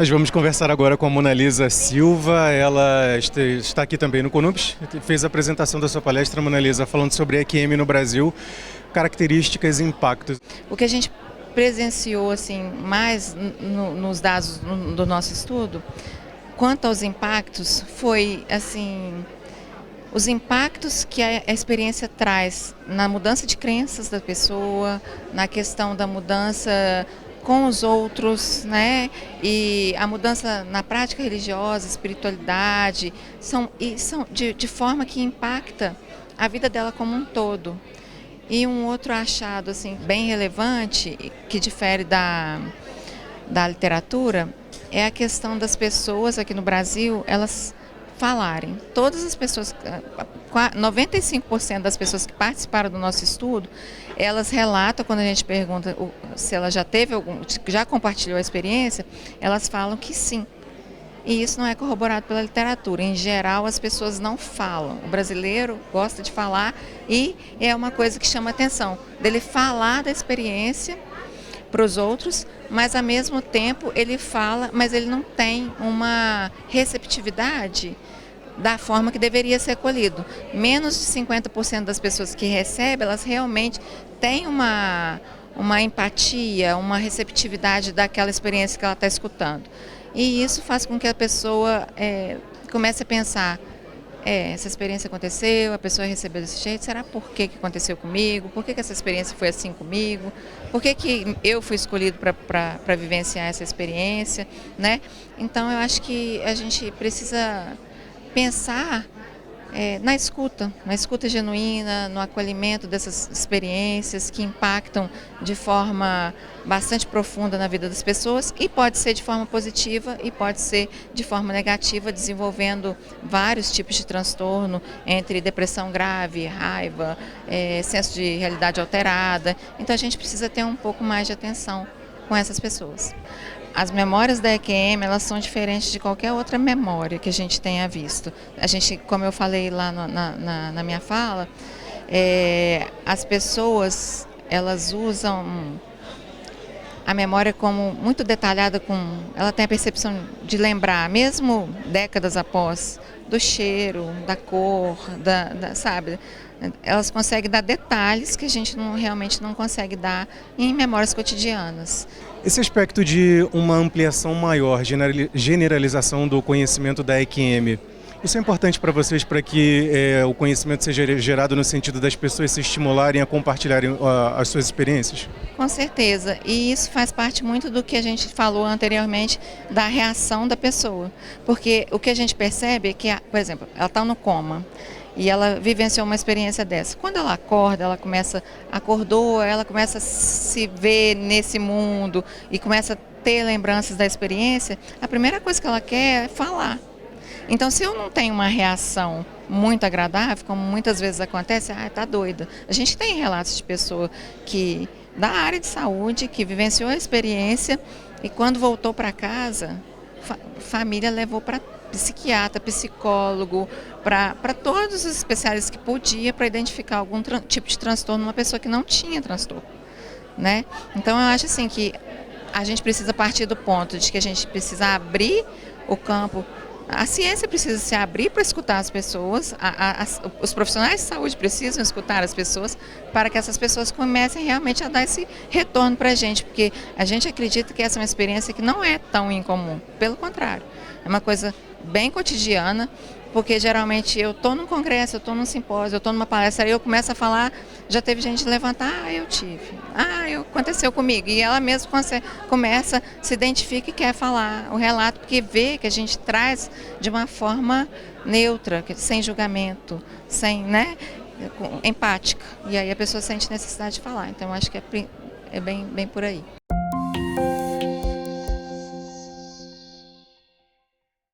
Nós vamos conversar agora com a Monalisa Silva, ela está aqui também no CONUPS, fez a apresentação da sua palestra, Monalisa, falando sobre EQM no Brasil, características e impactos. O que a gente presenciou assim, mais nos dados do nosso estudo, quanto aos impactos, foi assim, os impactos que a experiência traz na mudança de crenças da pessoa, na questão da mudança com os outros, né? E a mudança na prática religiosa, espiritualidade, são de forma que impacta a vida dela como um todo. E um outro achado assim, bem relevante, que difere da literatura, é a questão das pessoas aqui no Brasil, elas falarem. Todas as pessoas, 95% das pessoas que participaram do nosso estudo, elas relatam, quando a gente pergunta se ela já teve já compartilhou a experiência, elas falam que sim. E isso não é corroborado pela literatura. Em geral, as pessoas não falam. O brasileiro gosta de falar e é uma coisa que chama atenção, dele falar da experiência para os outros, mas ao mesmo tempo ele fala, mas ele não tem uma receptividade da forma que deveria ser acolhido. Menos de 50% das pessoas que recebem, elas realmente têm uma empatia, uma receptividade daquela experiência que ela está escutando. E isso faz com que a pessoa comece a pensar, essa experiência aconteceu, a pessoa recebeu desse jeito, será por que aconteceu comigo? Por que essa experiência foi assim comigo? Por que eu fui escolhido para vivenciar essa experiência, né? Então eu acho que a gente precisa pensar na escuta genuína, no acolhimento dessas experiências que impactam de forma bastante profunda na vida das pessoas, e pode ser de forma positiva e pode ser de forma negativa, desenvolvendo vários tipos de transtorno, entre depressão grave, raiva, senso de realidade alterada. Então a gente precisa ter um pouco mais de atenção com essas pessoas. As memórias da EQM, elas são diferentes de qualquer outra memória que a gente tenha visto. A gente, como eu falei lá na minha fala, as pessoas, elas usam a memória como muito detalhada, ela tem a percepção de lembrar, mesmo décadas após, do cheiro, da cor, sabe? Elas conseguem dar detalhes que a gente realmente não consegue dar em memórias cotidianas. Esse aspecto de uma ampliação maior, generalização do conhecimento da EQM, isso é importante para vocês, para que o conhecimento seja gerado no sentido das pessoas se estimularem a compartilharem as suas experiências? Com certeza, e isso faz parte muito do que a gente falou anteriormente, da reação da pessoa. Porque o que a gente percebe é que, por exemplo, ela está no coma e ela vivenciou uma experiência dessa. Quando ela acorda, acordou, ela começa a se ver nesse mundo e começa a ter lembranças da experiência, a primeira coisa que ela quer é falar. Então, se eu não tenho uma reação muito agradável, como muitas vezes acontece, tá doida. A gente tem relatos de pessoa da área de saúde, que vivenciou a experiência e quando voltou para casa, família levou para psiquiatra, psicólogo, para todos os especialistas que podia, para identificar algum tipo de transtorno numa pessoa que não tinha transtorno, né? Então, eu acho assim que a gente precisa partir do ponto de que a gente precisa abrir o campo. A ciência precisa se abrir para escutar as pessoas, os profissionais de saúde precisam escutar as pessoas para que essas pessoas comecem realmente a dar esse retorno para a gente, porque a gente acredita que essa é uma experiência que não é tão incomum, pelo contrário, é uma coisa bem cotidiana, porque geralmente eu estou num congresso, eu estou num simpósio, eu estou numa palestra, aí eu começo a falar, já teve gente levantar, eu tive, aconteceu comigo, e ela mesma começa, se identifica e quer falar o relato, porque vê que a gente traz de uma forma neutra, sem julgamento, empática, e aí a pessoa sente necessidade de falar, então eu acho que é bem por aí.